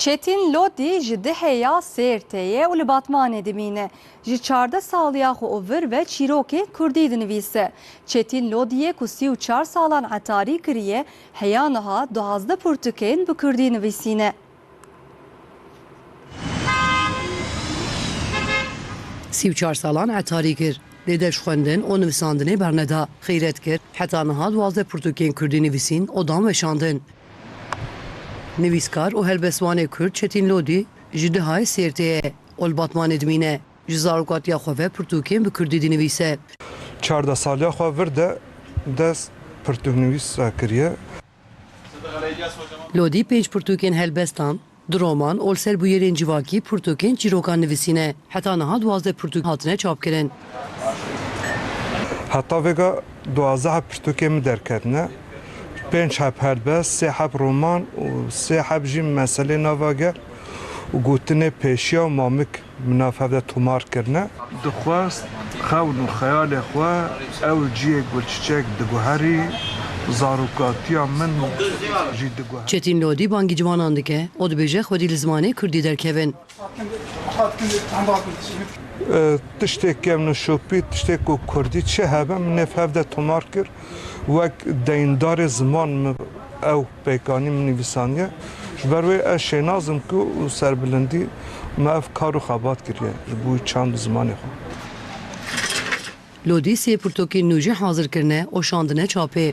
Çetin Lodi ji diheya sêrteye û li Batmanê dimîne. Ji 14 saliya xwe over ve çîrokê Kurdî dinivîse. Çetin Lodiye ku 34 salan etarî kiriye, heya niha 12 pirtûkên bi Kurdî nivîsîne. 34 salan etarî kir. Lê deşxwendin û nivîsandinê berneda. Xîret kir, heta niha 12 pirtûkên Kurdî nivîsîn odan weşandin. Nivîskar û helbestwanê Kurd Çetin Lodî ji dihayê sêrteye û li Batmanê dimîne. Ji zarokatiya xwe ve pirtûkên bi Kurdî dinivîse. 14 saliya xwe vir de dest pirtûknivîs kiriye. Lodî 5 pirtûkên helbestan, Droman û li ser bûyerên civakî pirtûkên çîrokan nivîsîne. Heta niha 12 pirtûk hatine çapkirin. Heta vêga 12 pirtûkê min derketine. 5 heb helbest, 3 heb roman û 3 heb jî meselê navage û gotinê pêşiya û mamik min nav hev de tomar kirine. Dixwast xewn û xeyalê xwe ew ciyek gulçiçek diguherî, zarokatiya min jî diguherî. Çetin Lodî bangî civanan dike, o dibêje xwedî li zimanê Kurdî derkevin. Tiştێk ev nişopî, tiştêk ku Kurdî çi hebe min nêv hev de tomar kir wek deyindarê ziman min ew pêkanî min nivîsaniye. Ji ber wê ez şênazim ku serbilindî me ev kar û xebat kiriye ji bo çand zimanê xwe. Lodî sê pirtûkên nû jî hazir kirine û şandine çapê.